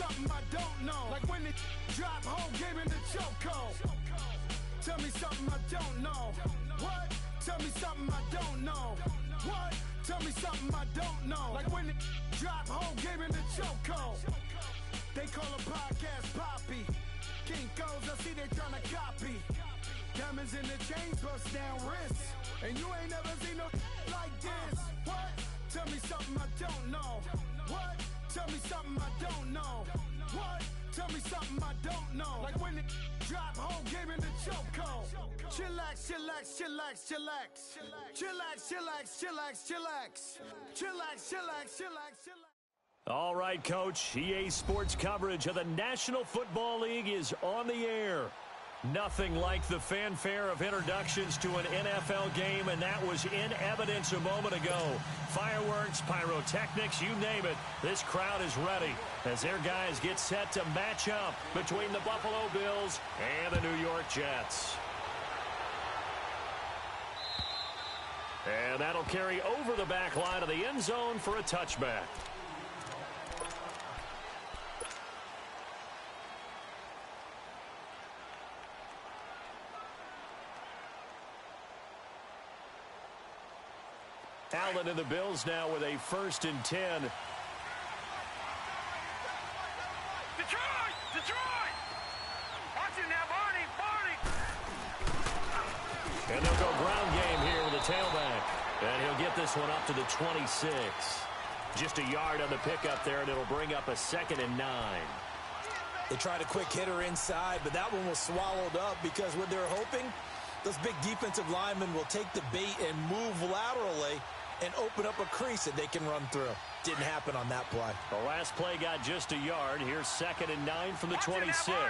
something I don't know. Like when it drop home, game in the chokehold. Tell me something I don't know. What? Tell me something I don't know. What? Tell me something I don't know. Like when it drop home, game in the chokehold. They call a podcast Poppy. Kinkos, I see they tryna copy. Diamonds in the chains, bust down wrists. And you ain't never seen no like this. What? Tell me something I don't know. What? Tell me something I don't know. What? Tell me something I don't know. Like when it drop home, game in the chokehold. Chillax, chillax, chillax, chillax. Chillax, chillax, chillax, chillax. Chillax, chillax, chillax, chillax. All right, Coach. EA Sports coverage of the National Football League is on the air. Nothing like the fanfare of introductions to an NFL game, and that was in evidence a moment ago. Fireworks, pyrotechnics, you name it. This crowd is ready as their guys get set to match up between the Buffalo Bills and the New York Jets. And that'll carry over the back line of the end zone for a touchback. Allen and the Bills now with a 1st and 10. Detroit! Detroit! Watch it now, Barney! Barney! And they'll go ground game here with a tailback. And he'll get this one up to the 26. Just a yard on the pickup there, and it'll bring up a 2nd and 9. They tried a quick hitter inside, but that one was swallowed up because what they're hoping, those big defensive linemen will take the bait and move laterally and open up a crease that they can run through. Didn't happen on that play. The last play got just a yard. Here's 2nd and 9 from the 26.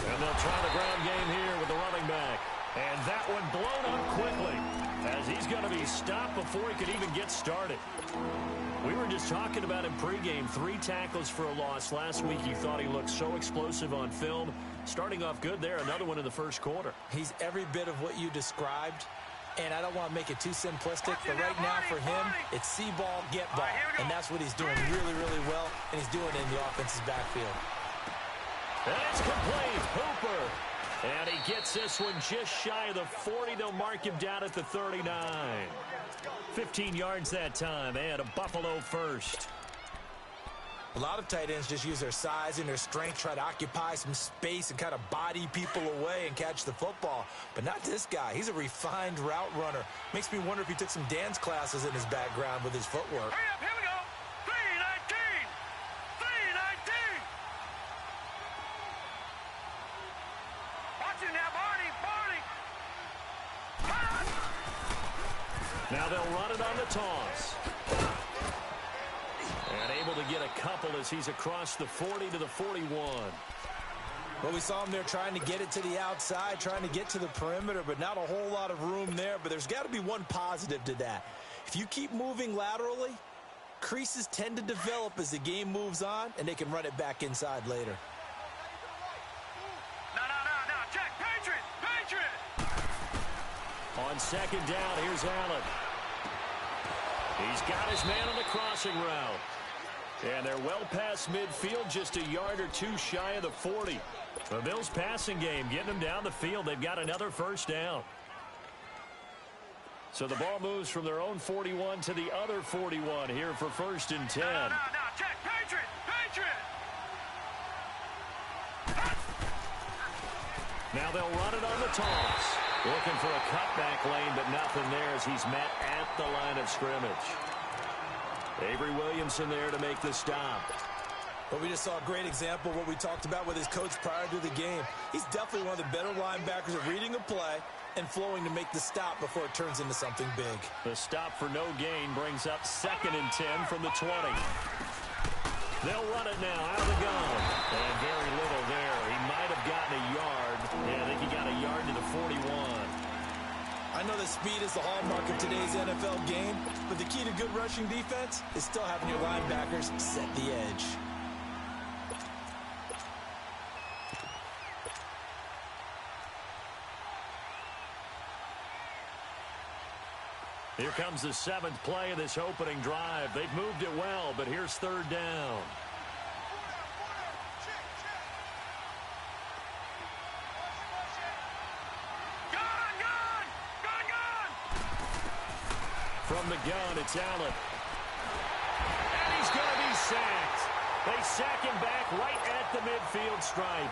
And they'll try the ground game here with the running back. And that one blown up quickly as he's going to be stopped before he could even get started. We were just talking about him pregame. 3 tackles for a loss. Last week you thought he looked so explosive on film. Starting off good there. Another one in the first quarter. He's every bit of what you described. And I don't want to make it too simplistic, but right now for him, it's see ball, get ball. And that's what he's doing really, really well. And he's doing it in the offense's backfield. And it's complete. Hooper. And he gets this one just shy of the 40. They'll mark him down at the 39. 15 yards that time, and a Buffalo first. A lot of tight ends just use their size and their strength, try to occupy some space and kind of body people away and catch the football. But not this guy. He's a refined route runner. Makes me wonder if he took some dance classes in his background with his footwork. Hurry up, here we go. 319. 319. Watch it now, Barney. Barney. Now they'll run it on the toss. And able to get a couple as he's across the 40 to the 41. Well, we saw him there trying to get it to the outside, trying to get to the perimeter, but not a whole lot of room there. But there's got to be one positive to that. If you keep moving laterally, creases tend to develop as the game moves on, and they can run it back inside later. No. Check. Patriot. On 2nd down, here's Allen. He's got his man on the crossing route. And they're well past midfield, just a yard or 2 shy of the 40. The Bills passing game, getting them down the field. They've got another 1st down. So the ball moves from their own 41 to the other 41 here for 1st and 10. No. Check. Patriot. Now they'll run it on the toss. Looking for a cutback lane, but nothing there as he's met at the line of scrimmage. Avery Williamson there to make the stop. But we just saw a great example of what we talked about with his coach prior to the game. He's definitely one of the better linebackers at reading a play and flowing to make the stop before it turns into something big. The stop for no gain brings up 2nd and 10 from the 20. They'll run it now out of the gun. And very little there. He might have gotten a yard. Yeah, I think he got a yard to the 41. I know that speed is the hallmark of today's NFL game, but the key to good rushing defense is still having your linebackers set the edge. Here comes the 7th play of this opening drive. They've moved it well, but here's 3rd down. From the gun, it's Allen. And he's going to be sacked. They sack him back right at the midfield stripe.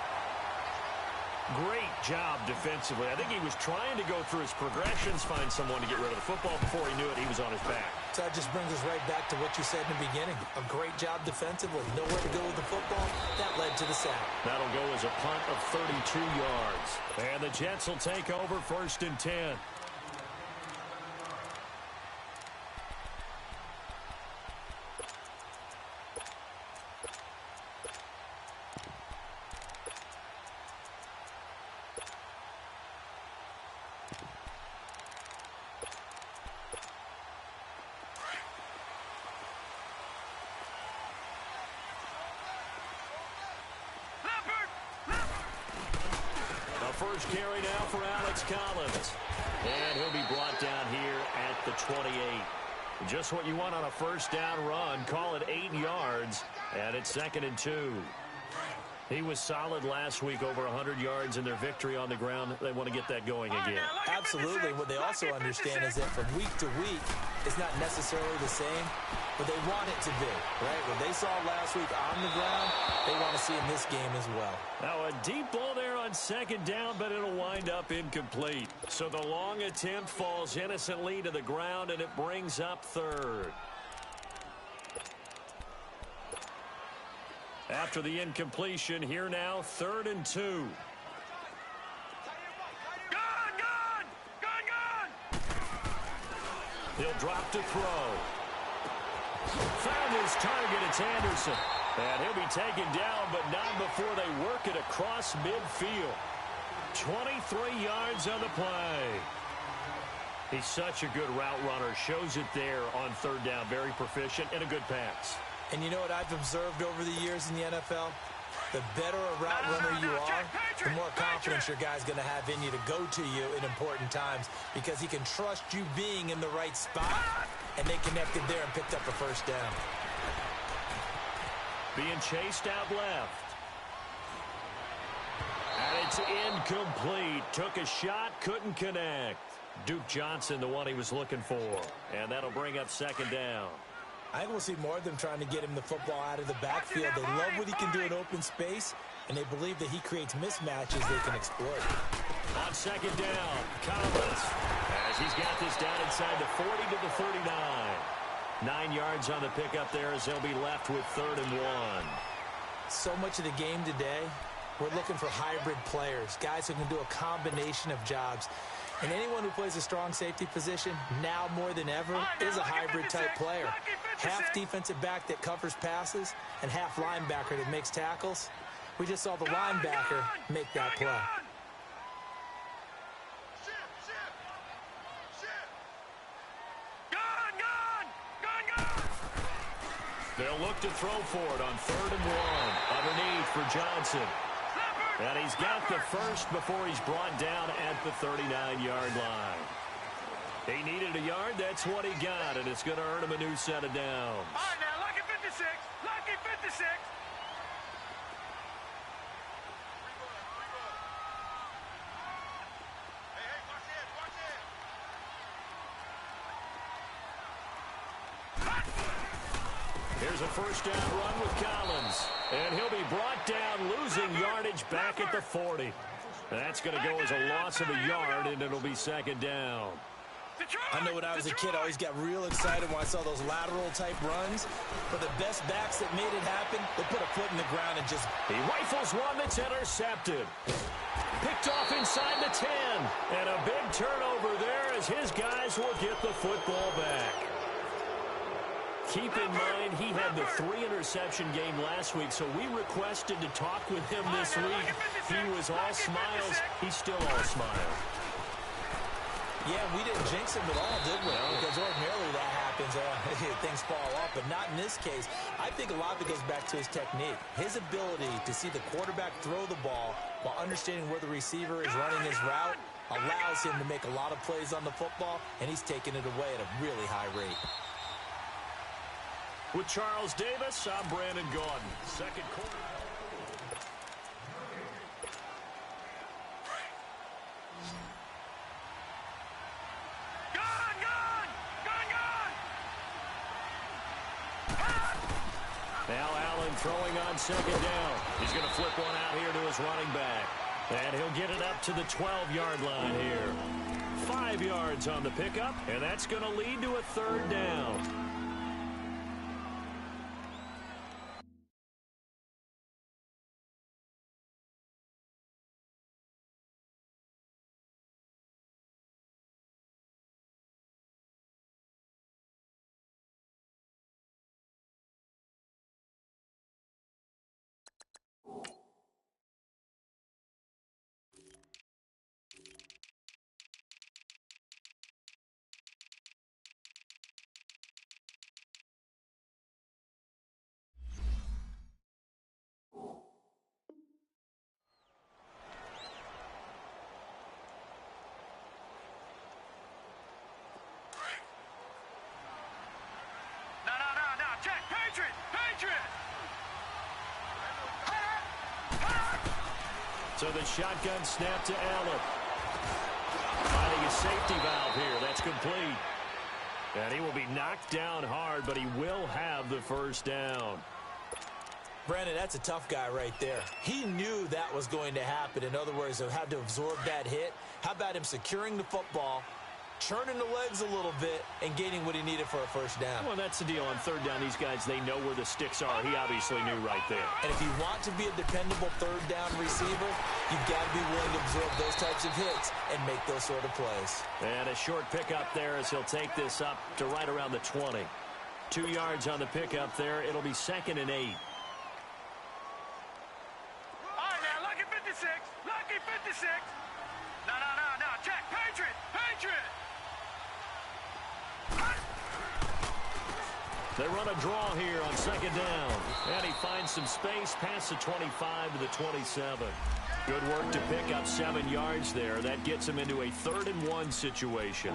Great job defensively. I think he was trying to go through his progressions, find someone to get rid of the football. Before he knew it, he was on his back. So that just brings us right back to what you said in the beginning. A great job defensively. Nowhere to go with the football. That led to the sack. That'll go as a punt of 32 yards. And the Jets will take over 1st and 10. First carry now for Alex Collins. And he'll be brought down here at the 28. Just what you want on a 1st down run. Call it 8 yards. And it's 2nd and 2. He was solid last week, over 100 yards in their victory on the ground. They want to get that going again. Absolutely. What they also understand is that from week to week, it's not necessarily the same, but they want it to be, right? What they saw last week on the ground, they want to see in this game as well. Now a deep ball there on 2nd down, but it'll wind up incomplete. So the long attempt falls innocently to the ground, and it brings up 3rd. After the incompletion, here now, 3rd and 2. He'll drop to throw. Found his target, it's Anderson. And he'll be taken down, but not before they work it across midfield. 23 yards on the play. He's such a good route runner. Shows it there on 3rd down. Very proficient and a good pass. And you know what I've observed over the years in the NFL? The better a route runner you are, the more confidence your guy's going to have in you to go to you in important times, because he can trust you being in the right spot, and they connected there and picked up a 1st down. Being chased out left. And it's incomplete. Took a shot, couldn't connect. Duke Johnson, the one he was looking for. And that'll bring up 2nd down. I think we'll see more of them trying to get him the football out of the backfield. They love what he can do in open space, and they believe that he creates mismatches they can exploit. On 2nd down, Collins, as he's got this down inside the 40 to the 39. 9 yards on the pickup there as they'll be left with 3rd and 1. So much of the game today, we're looking for hybrid players, guys who can do a combination of jobs. And anyone who plays a strong safety position, now more than ever, is a hybrid-type player. Half defensive back that covers passes and half linebacker that makes tackles. We just saw the linebacker make that play. They'll look to throw for it on 3rd and 1. Underneath for Johnson. And he's got the first before he's brought down at the 39-yard line. He needed a yard. That's what he got, and it's going to earn him a new set of downs. All right, now, lucky 56. Lucky 56. Hey, watch it, watch it. Here's a 1st down run with Collins. And he'll be brought down, losing yardage back at the 40. That's going to go as a loss of a yard, and it'll be 2nd down. I know when I was a kid, I always got real excited when I saw those lateral-type runs. But the best backs that made it happen, they put a foot in the ground and just... He rifles one that's intercepted. Picked off inside the 10. And a big turnover there as his guys will get the football back. Keep in mind, he had the 3-interception game last week, so we requested to talk with him this week. He was all smiles. He's still all smiles. Yeah, we didn't jinx him at all, did we? Because ordinarily that happens. Things fall off, but not in this case. I think a lot of it goes back to his technique. His ability to see the quarterback throw the ball while understanding where the receiver is running his route allows him to make a lot of plays on the football, and he's taking it away at a really high rate. With Charles Davis, I'm Brandon Gaudin. Second quarter. Now Allen throwing on second down. He's going to flip one out here to his running back. And he'll get it up to the 12-yard line here. 5 yards on the pickup, and that's going to lead to a third down. So the shotgun snap to Allen. Finding a safety valve here. That's complete. And he will be knocked down hard, but he will have the first down. Brandon, that's a tough guy right there. He knew that was going to happen. In other words, he'll have to absorb that hit. How about him securing the football, churning the legs a little bit, and gaining what he needed for a first down? Well, that's the deal. On third down, these guys, they know where the sticks are. He obviously knew right there. And if you want to be a dependable third down receiver, you've got to be willing to absorb those types of hits and make those sort of plays. And a short pickup there as he'll take this up to right around the 20. 2 yards on the pickup there. It'll be 2nd and 8. All right, now, lucky 56. Lucky 56. No, check. Patriot. They run a draw here on second down. And he finds some space past the 25 to the 27. Good work to pick up 7 yards there. That gets him into a 3rd and 1 situation.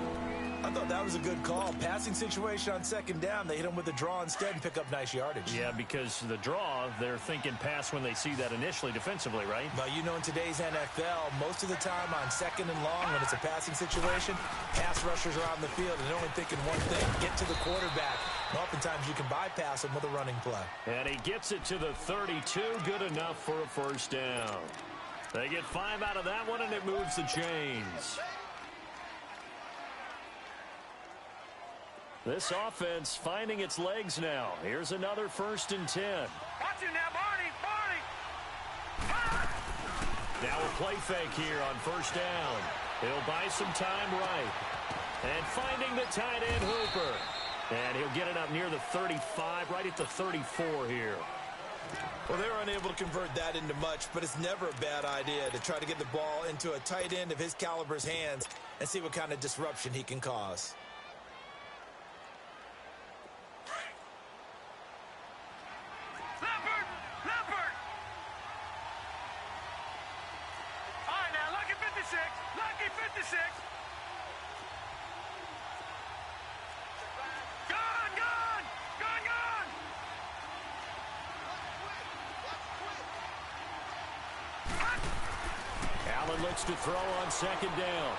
I thought that was a good call. Passing situation on second down. They hit him with a draw instead and pick up nice yardage. Yeah, because the draw, they're thinking pass when they see that initially defensively, right? Well, you know, in today's NFL, most of the time on second and long, when it's a passing situation, pass rushers are on the field and they're only thinking one thing, get to the quarterback. And oftentimes you can bypass him with a running play. And he gets it to the 32. Good enough for a first down. They get 5 out of that one, and it moves the chains. This offense finding its legs now. Here's another 1st and 10. Watch it now, Barney. Now a play fake here on first down. He'll buy some time right. And finding the tight end Hooper. And he'll get it up near the 35, right at the 34 here. Well, they were unable to convert that into much, but it's never a bad idea to try to get the ball into a tight end of his caliber's hands and see what kind of disruption he can cause. Leopard. All right, now, lucky 56. Lucky 56. Allen looks to throw on second down.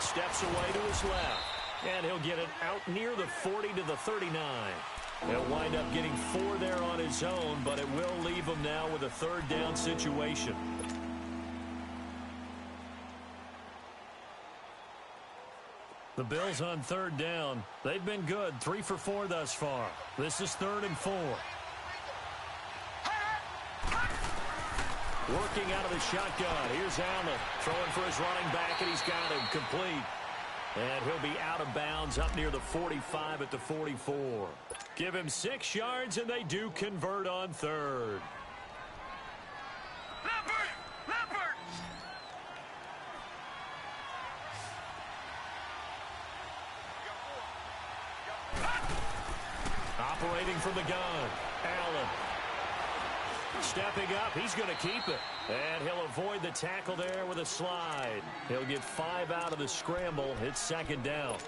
Steps away to his left. And he'll get it out near the 40 to the 39. He'll wind up getting 4 there on his own, but it will leave him now with a 3rd down situation. The Bills on 3rd down. They've been good. 3 for 4 thus far. This is 3rd and 4. Working out of the shotgun. Here's Allen throwing for his running back, and he's got him complete. And he'll be out of bounds up near the 45 at the 44. Give him 6 yards, and they do convert on 3rd. Leopard! Operating from the gun. Allen. Stepping up, he's going to keep it. And he'll avoid the tackle there with a slide. He'll get 5 out of the scramble. It's second down.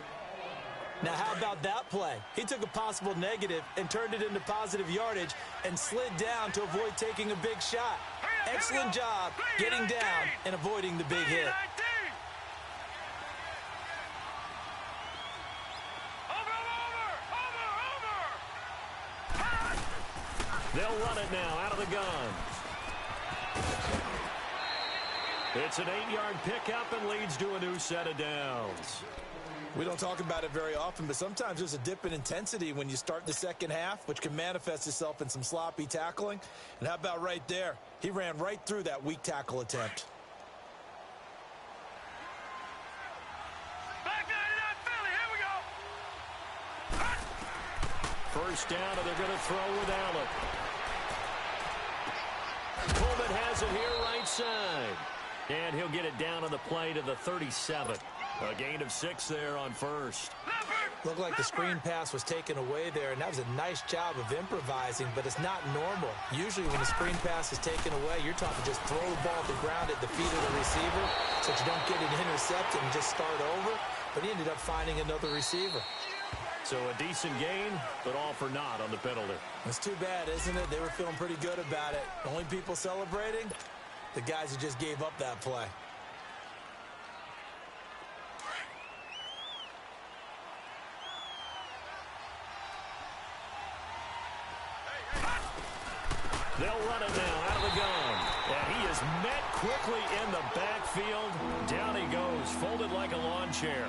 Now, how about that play? He took a possible negative and turned it into positive yardage and slid down to avoid taking a big shot. Excellent job getting down and avoiding the big hit. They'll run it now out of the gun. It's an 8-yard pickup and leads to a new set of downs. We don't talk about it very often, but sometimes there's a dip in intensity when you start the second half, which can manifest itself in some sloppy tackling. And how about right there? He ran right through that weak tackle attempt. Back 99 Philly, here we go. First down, and they're going to throw with Allen. Coleman has it here right side. And he'll get it down on the play to the 37. A gain of 6 there on first. Looked like the screen pass was taken away there, and that was a nice job of improvising, but it's not normal. Usually when the screen pass is taken away, you're taught to just throw the ball at the ground at the feet of the receiver so that you don't get it intercepted and just start over. But he ended up finding another receiver. So a decent gain, but all for naught on the penalty. It's too bad, isn't it? They were feeling pretty good about it. The only people celebrating, the guys who just gave up that play. They'll run it now out of the gun. And he is met quickly in the backfield. Down he goes, folded like a lawn chair.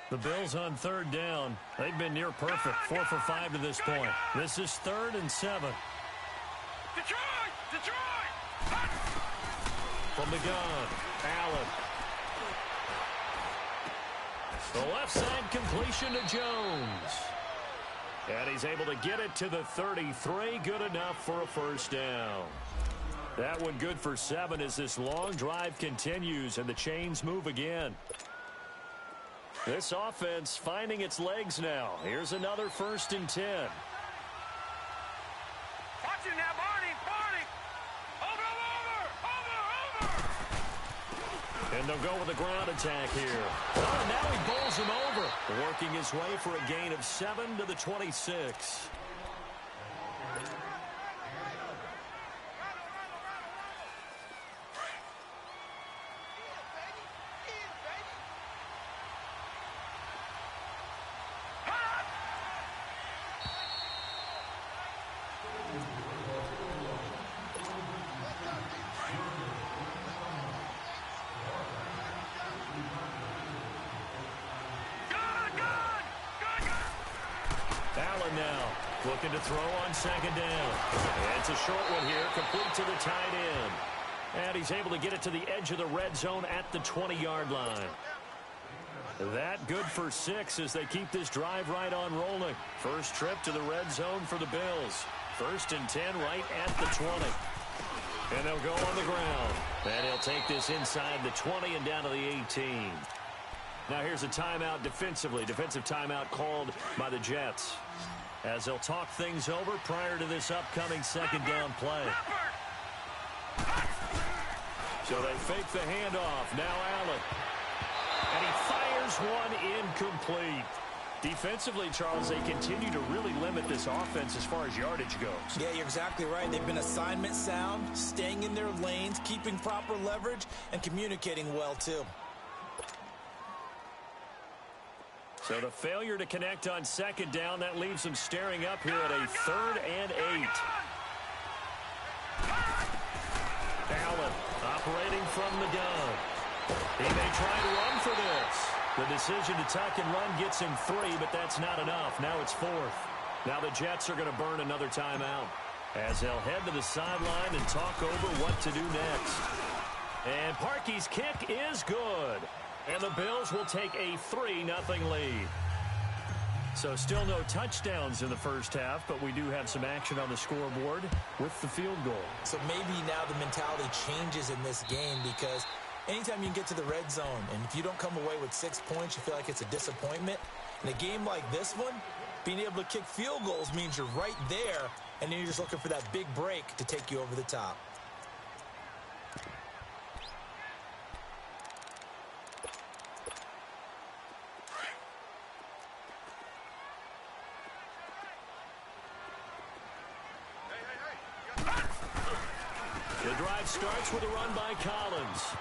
The Bills on third down. They've been near perfect, 4 for 5 to this point. This is 3rd and 7. Detroit! From the gun, Allen. The left side completion to Jones. And he's able to get it to the 33. Good enough for a first down. That one good for 7 as this long drive continues and the chains move again. This offense finding its legs now. Here's another 1st and 10. Watch him now, Barney! Over! And they'll go with a ground attack here. Oh, now he bowls him over. Working his way for a gain of 7 to the 26. Looking to throw on second down. It's a short one here, complete to the tight end. And he's able to get it to the edge of the red zone at the 20-yard line. That good for 6 as they keep this drive right on rolling. First trip to the red zone for the Bills. 1st and 10 right at the 20. And they'll go on the ground. And he'll take this inside the 20 and down to the 18. Now here's a timeout defensively. Defensive timeout called by the Jets, as they'll talk things over prior to this upcoming second down play. So they fake the handoff. Now Allen. And he fires one incomplete. Defensively, Charles, they continue to really limit this offense as far as yardage goes. Yeah, you're exactly right. They've been assignment sound, staying in their lanes, keeping proper leverage, and communicating well, too. So the failure to connect on second down, that leaves them staring up here at a 3rd and 8. Allen operating from the gun. He may try to run for this. The decision to tuck and run gets him 3, but that's not enough. Now it's 4th. Now the Jets are going to burn another timeout as they'll head to the sideline and talk over what to do next. And Parkey's kick is good. And the Bills will take a 3-0 lead. So still no touchdowns in the first half, but we do have some action on the scoreboard with the field goal. So maybe now the mentality changes in this game because Anytime you can get to the red zone, and if you don't come away with 6 points, you feel like it's a disappointment. In a game like this one, being able to kick field goals means you're right there, and then you're just looking for that big break to take you over the top. The drive starts with a run by Collins.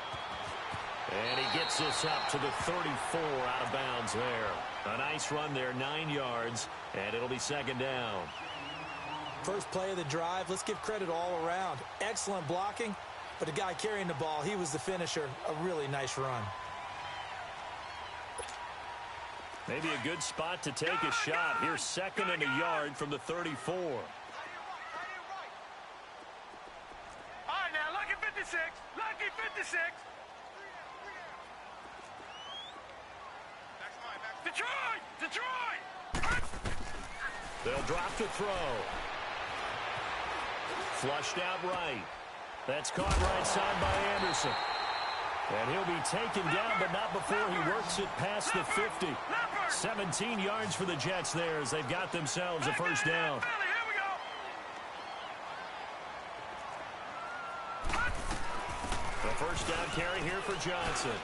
And he gets this up to the 34 out of bounds there. A nice run there, 9 yards, and it'll be second down. First play of the drive, let's give credit all around. Excellent blocking, but the guy carrying the ball, he was the finisher. A really nice run. Maybe a good spot to take a shot. Here's second and a yard from the 34. All right, now, lucky 56. Lucky 56. Detroit! Detroit! They'll drop to throw. Flushed out right. That's caught right side by Anderson. And he'll be taken down, but not before he works it past the 50. 17 yards for the Jets there as they've got themselves a first down. The first down carry here for Johnson.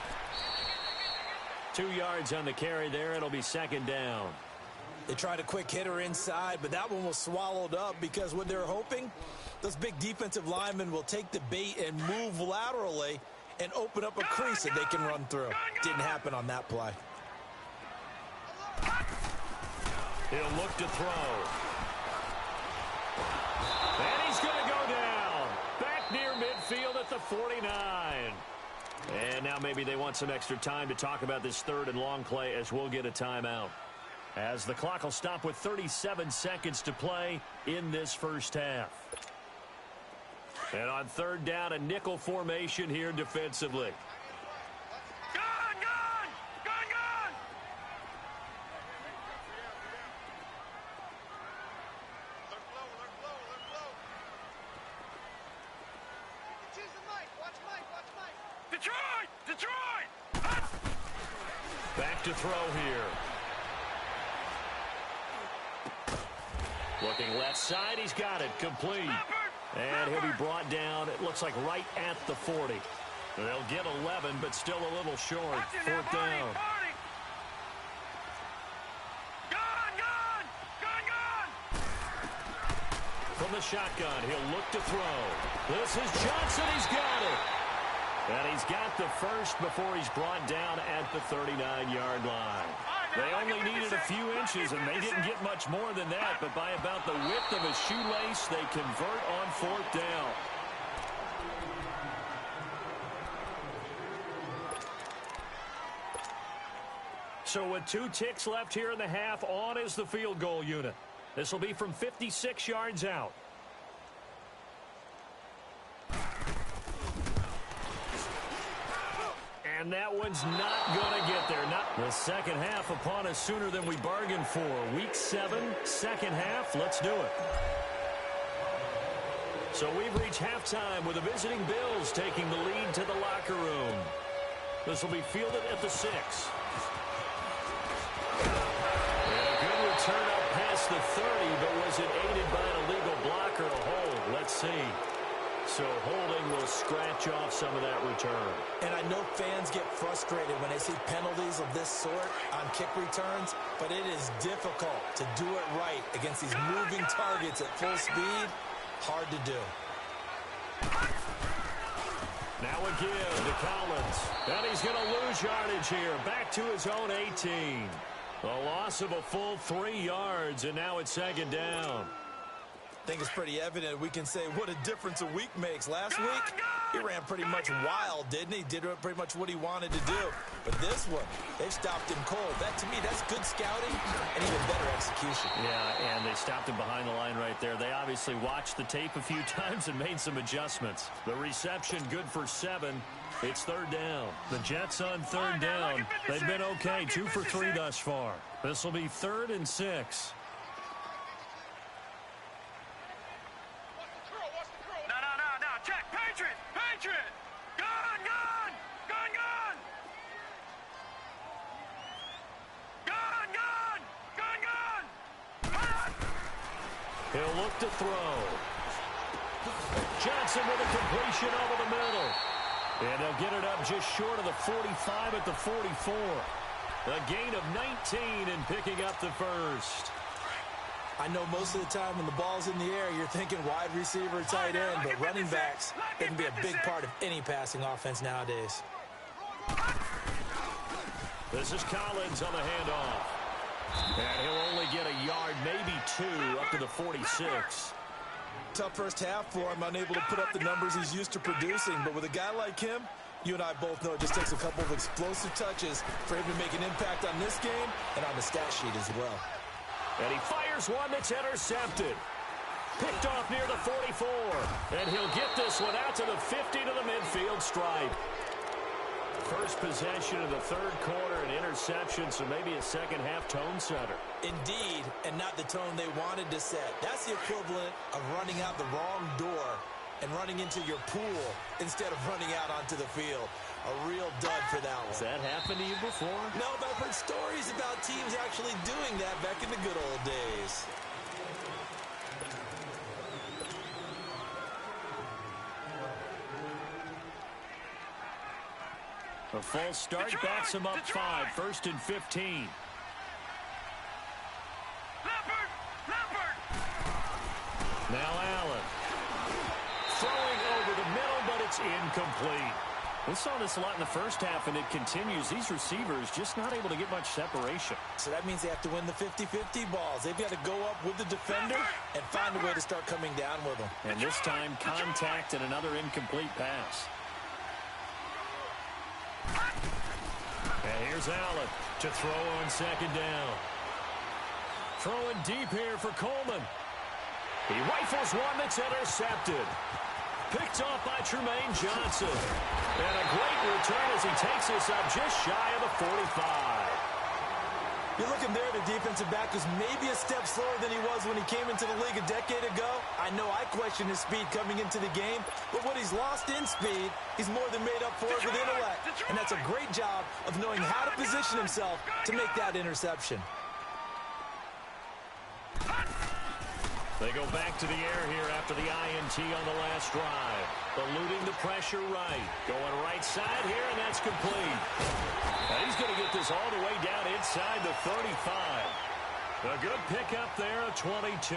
2 yards on the carry there. It'll be second down. They tried a quick hitter inside, but that one was swallowed up because what they're hoping, those big defensive linemen will take the bait and move laterally and open up a crease that they can run through. Didn't happen on that play. He'll look to throw. And he's going to go down. Back near midfield at the 49. And now maybe they want some extra time to talk about this third and long play as we'll get a timeout. As the clock will stop with 37 seconds to play in this first half. And on third down, a nickel formation here defensively. Gun! Gun! Gun! Gun! Look low. Choose the mic. Watch Mike. Detroit! Back to throw here. Looking left side, he's got it, complete. And he'll be brought down, it looks like right at the 40. They'll get 11, but still a little short. Fourth down. Gun! From the shotgun, he'll look to throw. This is Johnson, he's got it. And he's got the first before he's brought down at the 39-yard line. They only needed a few inches, and they didn't get much more than that, but by about the width of a shoelace, they convert on fourth down. So with 2 ticks left here in the half, on is the field goal unit. This will be from 56 yards out. And that one's not going to get there. Not the second half upon us sooner than we bargained for. Week 7, second half. Let's do it. So we've reached halftime with the visiting Bills taking the lead to the locker room. This will be fielded at the 6. And a good return up past the 30, but was it aided by an illegal block or a hold? Let's see. So holding will scratch off some of that return. And I know fans get frustrated when they see penalties of this sort on kick returns, but it is difficult to do it right against these moving targets at full speed. Hard to do. Now a give to Collins. And he's going to lose yardage here. Back to his own 18. A loss of a full 3 yards, and now it's second down. I think it's pretty evident we can say what a difference a week makes. Last week, he ran pretty much wild, didn't he? Did pretty much what he wanted to do. But this one, they stopped him cold. That, to me, that's good scouting and even better execution. Yeah, and they stopped him behind the line right there. They obviously watched the tape a few times and made some adjustments. The reception good for 7. It's third down. The Jets on third down. They've been okay, 2 for 3 thus far. This will be 3rd and 6. No. Check. Patriot. Gun. He'll look to throw. Johnson with a completion over the middle. And they'll get it up just short of the 45 at the 44. A gain of 19 and picking up the first. I know most of the time when the ball's in the air, you're thinking wide receiver, tight end, but running backs, they can be a big part of any passing offense nowadays. This is Collins on the handoff. And he'll only get a yard, maybe 2, up to the 46. Tough first half for him, unable to put up the numbers he's used to producing. But with a guy like him, you and I both know it just takes a couple of explosive touches for him to make an impact on this game and on the stat sheet as well. And he fires one that's intercepted. Picked off near the 44. And he'll get this one out to the 50 to the midfield stripe. First possession of the third quarter, an interception, so maybe a second-half tone setter. Indeed, and not the tone they wanted to set. That's the equivalent of running out the wrong door and running into your pool instead of running out onto the field. A real dud for that one. Has that happened to you before? No, but I've heard stories about teams actually doing that back in the good old days. A false start backs him up 5, 1st and 15. Now Allen. Throwing over the middle, but it's incomplete. We saw this a lot in the first half, and it continues. These receivers just not able to get much separation. So that means they have to win the 50-50 balls. They've got to go up with the defender and find a way to start coming down with them. And this time, contact and another incomplete pass. And here's Allen to throw on second down. Throwing deep here for Coleman. He rifles one that's intercepted. Picked off by Trumaine Johnson. And a great return as he takes this up just shy of the 45. You're looking there, the defensive back was maybe a step slower than he was when he came into the league a decade ago. I know I questioned his speed coming into the game, but what he's lost in speed, he's more than made up for it with intellect. And that's a great job of knowing how to position himself to make that interception. They go back to the air here after the INT on the last drive. Eluding the pressure right. Going right side here, and that's complete. And he's going to get this all the way down inside the 35. A good pickup there, a 22.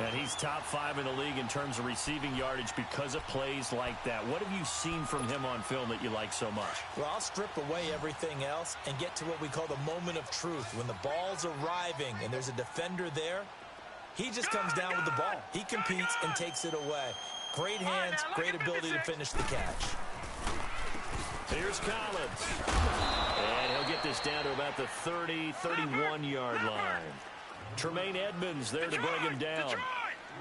And he's top 5 in the league in terms of receiving yardage because of plays like that. What have you seen from him on film that you like so much? Well, I'll strip away everything else and get to what we call the moment of truth. When the ball's arriving and there's a defender there, he just comes down with the ball. He competes and takes it away. Great hands, great ability to finish the catch. Here's Collins. And he'll get this down to about the 30, 31-yard line. Tremaine Edmonds there to bring him down.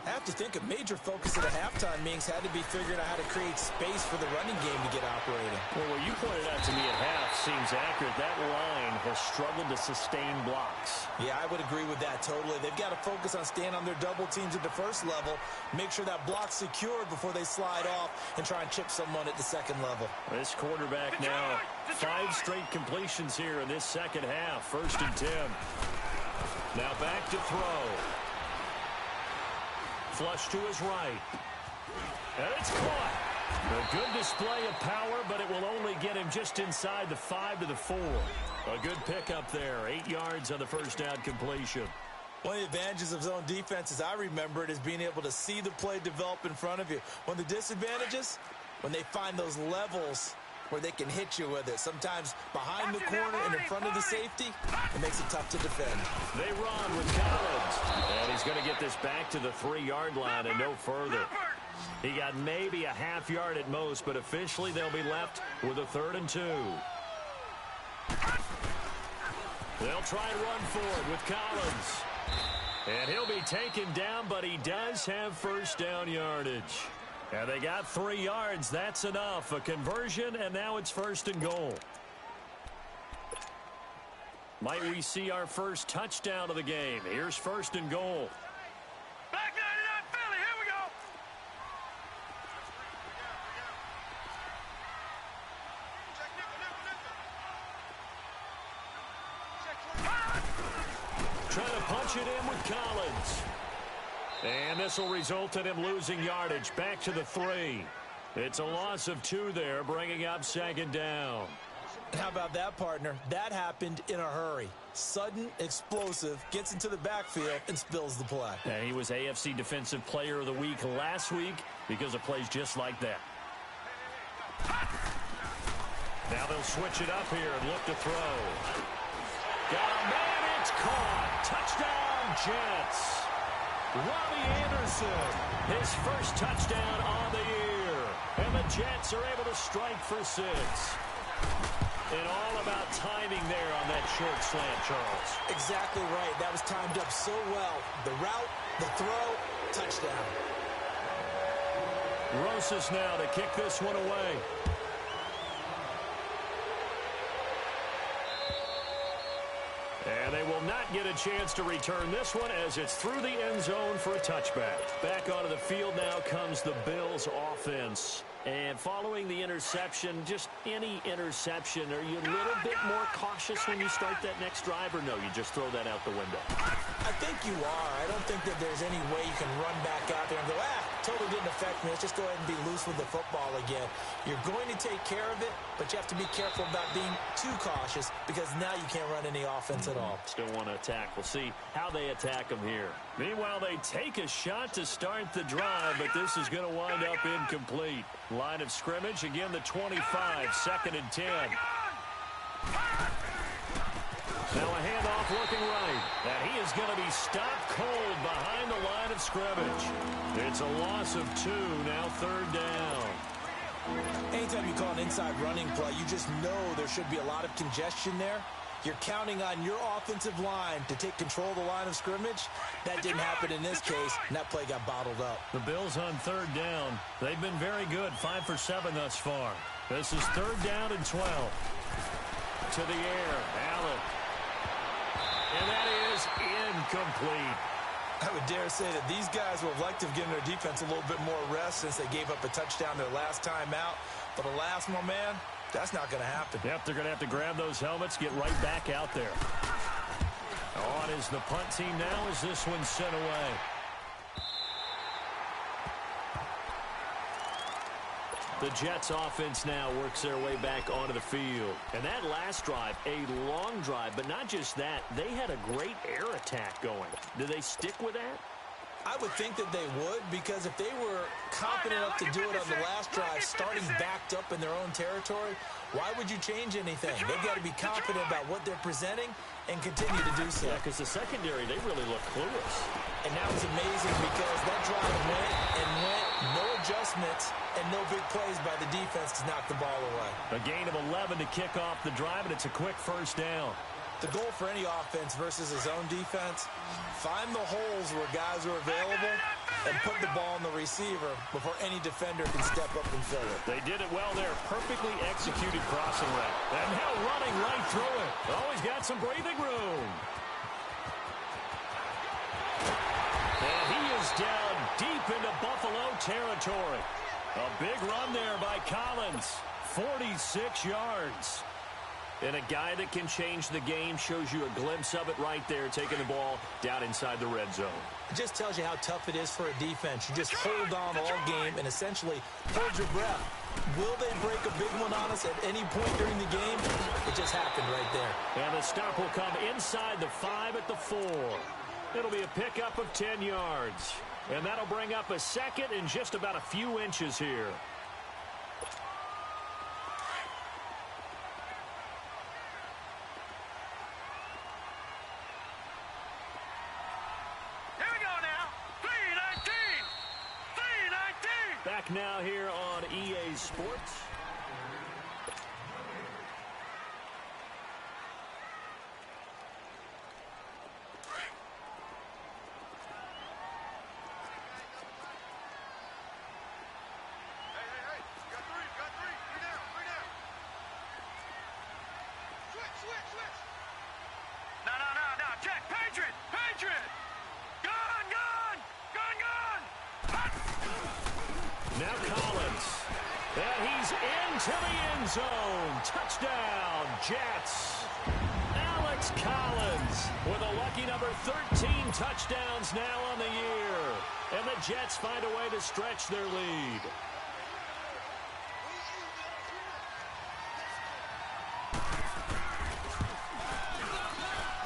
I have to think a major focus of the halftime meetings had to be figuring out how to create space for the running game to get operating. Well, what you pointed out to me at half seems accurate. That line has struggled to sustain blocks. Yeah, I would agree with that totally. They've got to focus on staying on their double teams at the first level, make sure that block's secured before they slide off and try and chip someone at the second level. This quarterback now, 5 straight completions here in this second half. 1st and 10. Now back to throw. Flush to his right. And it's caught. A good display of power, but it will only get him just inside the 5 to the 4. A good pickup there. 8 yards on the first down completion. One of the advantages of zone defense, as I remember it, is being able to see the play develop in front of you. One of the disadvantages, when they find those levels where they can hit you with it. Sometimes behind the corner and in front of the safety, it makes it tough to defend. They run with Collins. And he's going to get this back to the 3-yard line and no further. He got maybe a half yard at most, but officially they'll be left with a 3rd and 2. They'll try and run forward with Collins. And he'll be taken down, but he does have first down yardage. And they got 3 yards. That's enough. A conversion, and now it's 1st and goal. Might we see our first touchdown of the game? Here's 1st and goal. Back 99 Philly, here we go. Trying to punch it in with Collins. And this will result in him losing yardage. Back to the 3. It's a loss of 2 there, bringing up 2nd down. How about that, partner? That happened in a hurry. Sudden, explosive, gets into the backfield, and spills the play. And he was AFC Defensive Player of the Week last week because of plays just like that. Now they'll switch it up here and look to throw. Got a man, it's caught. Touchdown, Jets. Robbie Anderson, his first touchdown on the year. And the Jets are able to strike for 6. And all about timing there on that short slant, Charles. Exactly right. That was timed up so well. The route, the throw, touchdown. Rosas now to kick this one away. And they will not get a chance to return this one as it's through the end zone for a touchback. Back onto the field now comes the Bills offense. And following the interception, just any interception, are you a little bit more cautious when you start that next drive, or no, you just throw that out the window? I think you are. I don't think that there's any way you can run back out there and go, totally didn't affect me. Let's just go ahead and be loose with the football again. You're going to take care of it, but you have to be careful about being too cautious because now you can't run any offense at all. Still want to attack. We'll see how they attack them here. Meanwhile, they take a shot to start the drive, but this is going to wind up incomplete. Line of scrimmage, again the 25, 2nd and 10. Now a handoff looking right. And he is going to be stopped cold behind the line of scrimmage. It's a loss of 2, now 3rd down. Anytime you call an inside running play, you just know there should be a lot of congestion there. You're counting on your offensive line to take control of the line of scrimmage. That didn't happen in this case, and that play got bottled up. The Bills on 3rd down. They've been very good, 5 for 7 thus far. This is 3rd down and 12. To the air, Allen. And that is incomplete. I would dare say that these guys would have liked to have given their defense a little bit more rest since they gave up a touchdown their last time out. But alas, my man, that's not going to happen. Yep, they're going to have to grab those helmets, get right back out there. On is the punt team now as this one's sent away. The Jets offense now works their way back onto the field. And that last drive, a long drive, but not just that, they had a great air attack going. Do they stick with that? I would think that they would, because if they were confident enough to do it on the last drive, starting backed up in their own territory, why would you change anything? They've got to be confident about what they're presenting and continue to do so. Yeah, because the secondary, they really look clueless. And that was amazing because that drive went and went, no adjustments, and no big plays by the defense to knock the ball away. A gain of 11 to kick off the drive, and it's a quick 1st down. The goal for any offense versus his own defense, find the holes where guys are available and put the ball in the receiver before any defender can step up and fill it. They did it well there. Perfectly executed crossing route. And now running right through it. Always got some breathing room. And he is down deep into Buffalo territory. A big run there by Collins. 46 yards. And a guy that can change the game, shows you a glimpse of it right there, taking the ball down inside the red zone. It just tells you how tough it is for a defense. You just hold on all game and essentially hold your breath. Will they break a big one on us at any point during the game? It just happened right there. And the stop will come inside the 5 at the 4. It'll be a pickup of 10 yards. And that'll bring up a 2nd and just about a few inches here. Back now here on EA Sports. Now Collins. And he's into the end zone. Touchdown, Jets. Alec Alex Collins with a lucky number 13 touchdowns now on the year. And the Jets find a way to stretch their lead.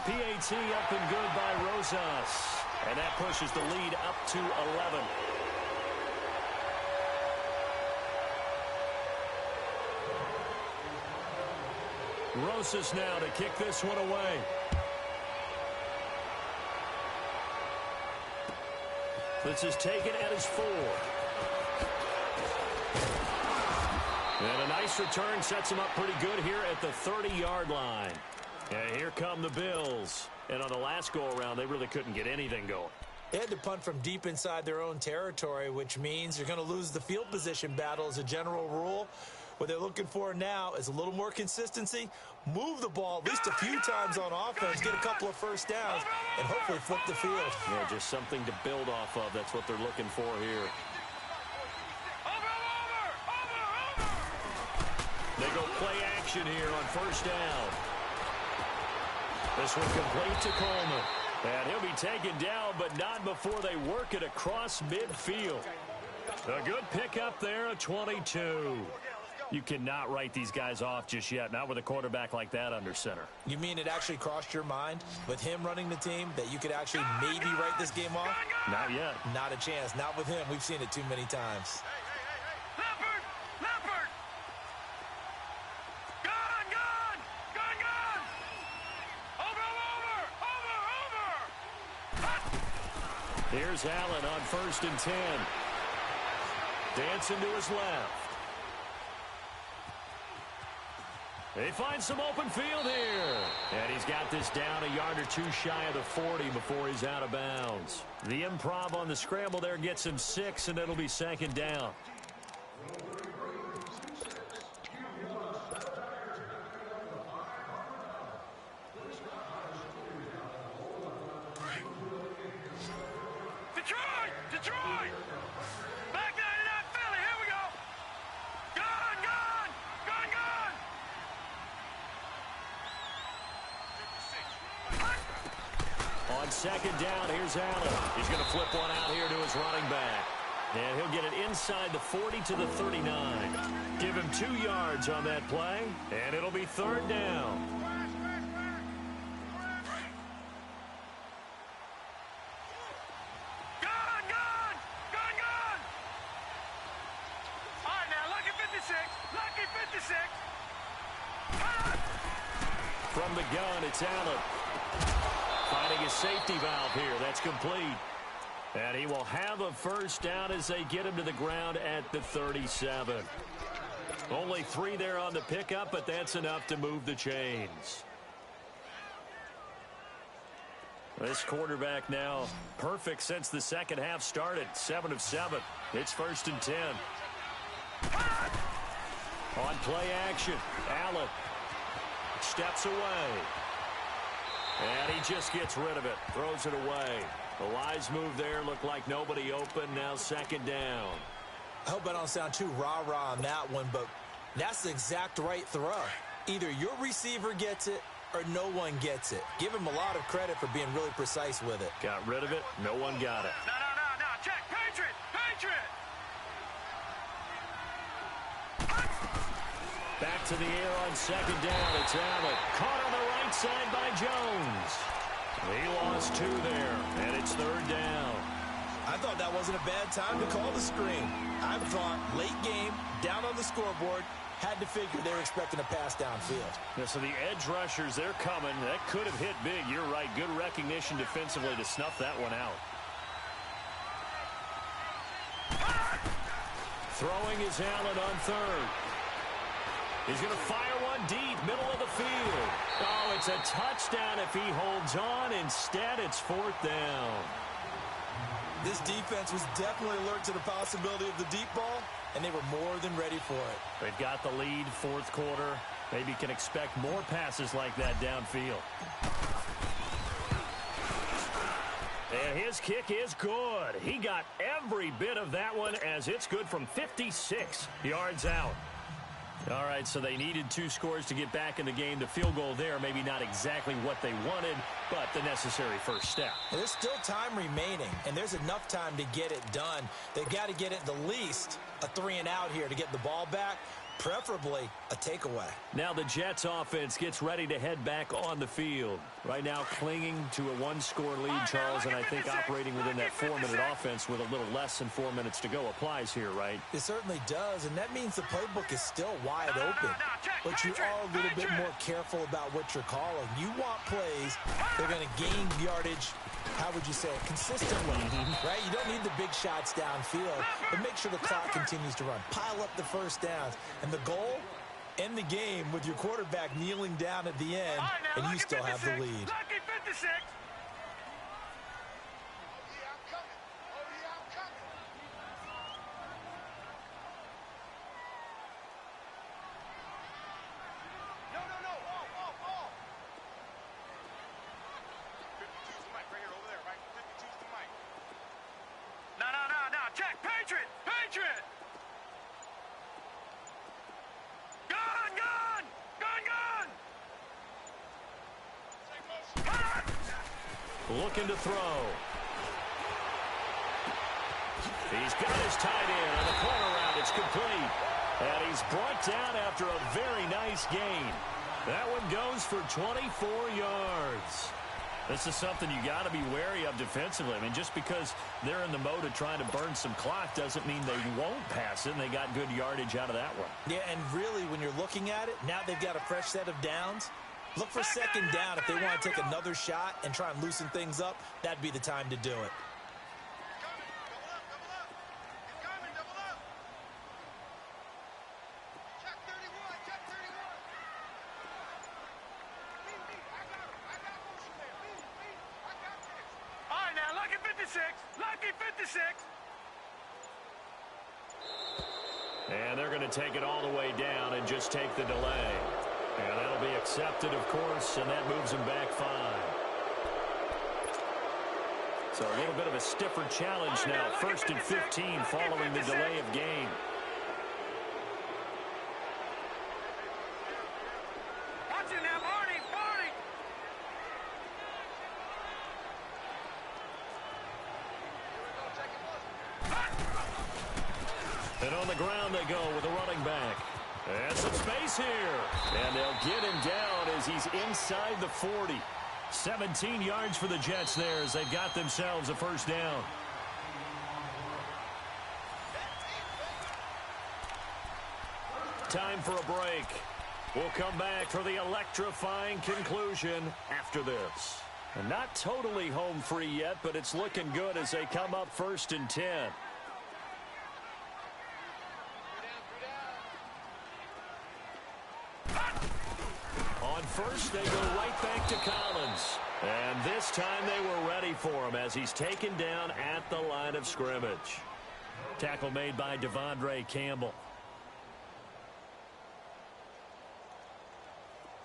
PAT up and good by Rosas. And that pushes the lead up to 11. Rosas now to kick this one away. This is taken at his 4. And a nice return sets him up pretty good here at the 30-yard line. And here come the Bills. And on the last go-around, they really couldn't get anything going. They had to punt from deep inside their own territory, which means you're going to lose the field position battle as a general rule. What they're looking for now is a little more consistency, move the ball at least a few times on offense, get a couple of first downs, and hopefully flip the field. Yeah, just something to build off of. That's what they're looking for here. They go play action here on first down. This one complete to Coleman. And he'll be taken down, but not before they work it across midfield. A good pickup there, a 22. You cannot write these guys off just yet, not with a quarterback like that under center. You mean it actually crossed your mind with him running the team that you could actually maybe write this game off? Not yet. Not a chance. Not with him. We've seen it too many times. Leopard! Leopard! Gun! Gun! Gun! Gun! Over! Here's Allen on 1st and 10. Dancing to his left. They find some open field here. And he's got this down a yard or two shy of the 40 before he's out of bounds. The improv on the scramble there gets him 6, and it'll be 2nd down. Detroit! Detroit! Back 99 Philly, here we go! Gun! Gun! Gun! Gun! On 2nd down, here's Allen. He's going to flip one out here to his running back. And he'll get it inside the 40 to the 39. Give him 2 yards on that play, and it'll be 3rd down. Gun! Gun! Gun! Gun! All right, now, lucky 56. Lucky 56. From the gun, it's Allen. Finding a safety valve here. That's complete. And he will have a first down as they get him to the ground at the 37. Only 3 there on the pickup, but that's enough to move the chains. This quarterback now perfect since the second half started. 7 of 7. It's 1st and 10. On play action, Allen steps away. And he just gets rid of it, throws it away. The wise move there, looked like nobody open, now 2nd down. I hope I don't sound too rah-rah on that one, but that's the exact right throw. Either your receiver gets it or no one gets it. Give him a lot of credit for being really precise with it. Got rid of it, no one got it. No. Check. Patriot! Patriot! Back to the air on 2nd down, it's Allen. Caught on the right side by Jones. He lost 2 there, and it's 3rd down. I thought that wasn't a bad time to call the screen. I thought late game, down on the scoreboard, had to figure they were expecting a pass downfield. Yeah, so the edge rushers, they're coming. That could have hit big. You're right. Good recognition defensively to snuff that one out. Throwing is Allen on 3rd. He's going to fire one deep, middle of the field. Oh, it's a touchdown if he holds on. Instead, it's 4th down. This defense was definitely alert to the possibility of the deep ball, and they were more than ready for it. They've got the lead, 4th quarter. Maybe can expect more passes like that downfield. And his kick is good. He got every bit of that one as it's good from 56 yards out. All right, so they needed 2 scores to get back in the game. The field goal there, maybe not exactly what they wanted, but the necessary first step. And there's still time remaining, and there's enough time to get it done. They've got to get it the least a 3-and-out here to get the ball back, preferably a takeaway. Now the Jets offense gets ready to head back on the field. Right now clinging to a 1-score lead, Charles, and I think operating within that 4-minute offense with a little less than 4 minutes to go applies here, right? It certainly does, and that means the playbook is still wide open. But you are a little bit more careful about what you're calling. You want plays that are going to gain yardage, how would you say it, consistently, right? You don't need the big shots downfield, but make sure the clock continues to run. Pile up the first downs. And the goal, end the game with your quarterback kneeling down at the end, and you still have the lead. Lucky 56. Check, Patriot! Patriot! Gun! Gun! Gun! Gun! Looking to throw. He's got his tight end on the corner route. It's complete. And he's brought down after a very nice gain. That one goes for 24 yards. This is something you got to be wary of defensively. I mean, just because they're in the mode of trying to burn some clock doesn't mean they won't pass it, and they got good yardage out of that one. Yeah, and really, when you're looking at it, now they've got a fresh set of downs. Look for second down if they want to take another shot and try and loosen things up. That'd be the time to do it. Lucky 56. And they're going to take it all the way down and just take the delay. And that'll be accepted, of course, and that moves them back 5. So a little bit of a stiffer challenge now. 1st and 15 following the delay of game. Watch it now, Barney. Barney. And on the ground they go with a running back. And some space here. And they'll get him down as he's inside the 40. 17 yards for the Jets there as they've got themselves a first down. Time for a break. We'll come back for the electrifying conclusion after this. And not totally home free yet, but it's looking good as they come up 1st and 10. On first, they go right back to Collins. And this time they were ready for him as he's taken down at the line of scrimmage. Tackle made by Devondre Campbell.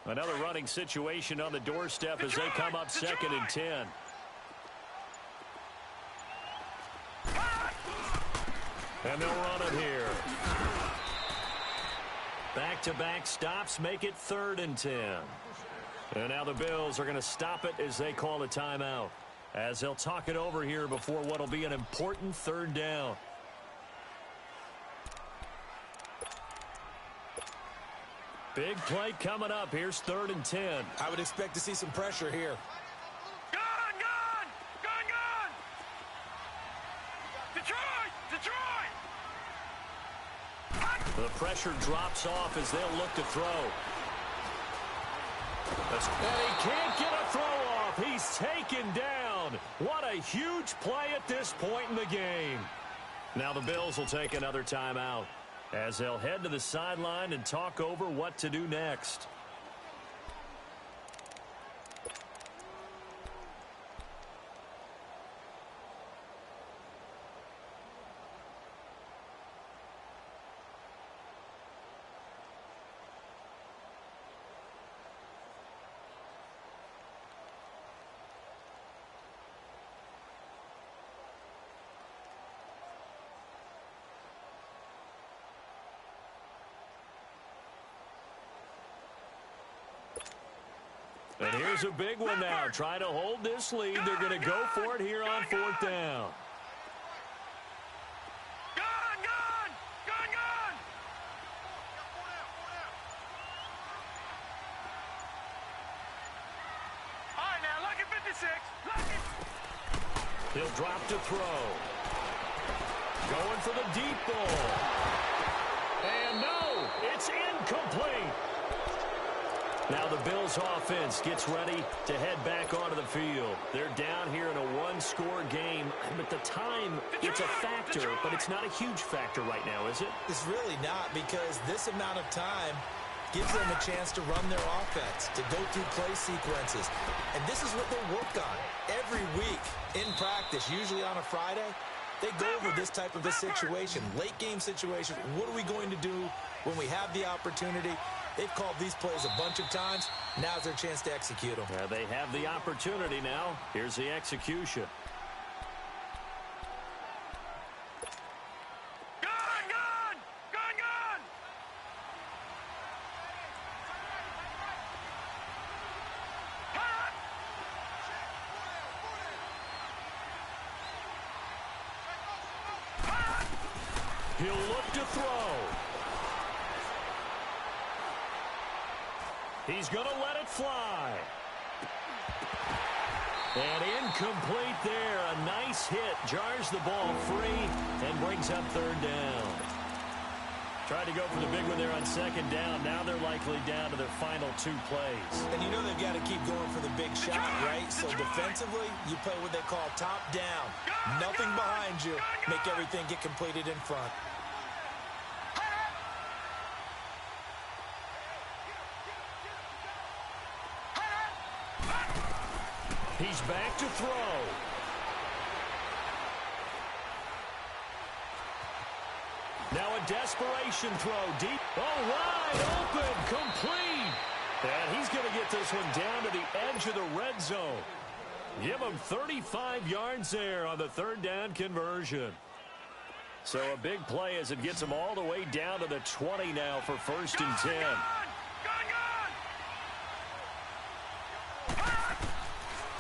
Another running situation on the doorstep as they come up 2nd and 10. And they'll run it here. Back-to-back stops make it 3rd and 10. And now the Bills are going to stop it as they call a timeout. As they'll talk it over here before what will be an important 3rd down. Big play coming up. Here's 3rd and 10. I would expect to see some pressure here. Gun! Gun! Gun! Gun! Detroit! Detroit! The pressure drops off as they'll look to throw. And he can't get a throw off. He's taken down. What a huge play at this point in the game. Now the Bills will take another timeout as they'll head to the sideline and talk over what to do next. And here's a big one now. Trying to hold this lead. They're going to go for it here on 4th down. He'll drop to throw. Going for the deep ball. And no, it's incomplete. Now the Bills offense gets ready to head back onto the field. They're down here in a one-score game. But the time, it's a factor, but it's not a huge factor right now, is it? It's really not, because this amount of time gives them a chance to run their offense, to go through play sequences. And this is what they work on every week in practice, usually on a Friday. They go over this type of a situation, late game situation. What are we going to do when we have the opportunity? They've called these plays a bunch of times. Now's their chance to execute them. They have the opportunity now. Here's the execution. He'll look to throw. He's going to let it fly. And incomplete there. A nice hit. Jars the ball free and brings up 3rd down. Tried to go for the big one there on 2nd down. Now they're likely down to their final 2 plays. And you know they've got to keep going for the big shot, right? So defensively, you play what they call top down. Nothing behind you. Make everything get completed in front. He's back to throw. Now a desperation throw deep. Oh, wide open, complete. And he's going to get this one down to the edge of the red zone. Give him 35 yards there on the 3rd down conversion. So a big play as it gets him all the way down to the 20 now for 1st and 10.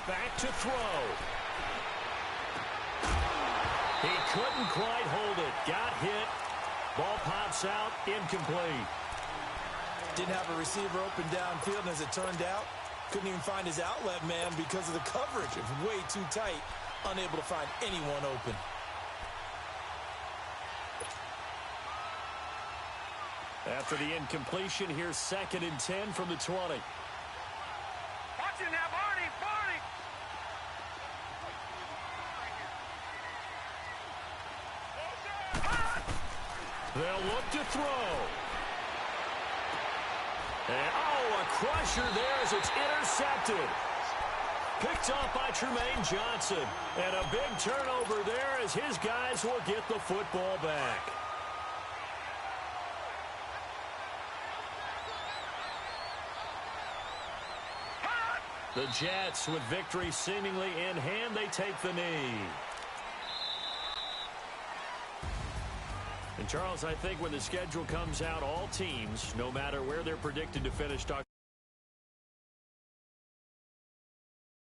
Back to throw. He couldn't quite hold it. Got hit. Ball pops out. Incomplete. Didn't have a receiver open downfield, and as it turned out, couldn't even find his outlet man because of the coverage. It was way too tight. Unable to find anyone open. After the incompletion, here's 2nd and 10 from the 20. Watch it now, Barney. They'll look to throw. And, a crusher there as it's intercepted. Picked off by Tremaine Johnson. And a big turnover there as his guys will get the football back. The Jets, with victory seemingly in hand, they take the knee. And, Charles, I think when the schedule comes out, all teams, no matter where they're predicted to finish,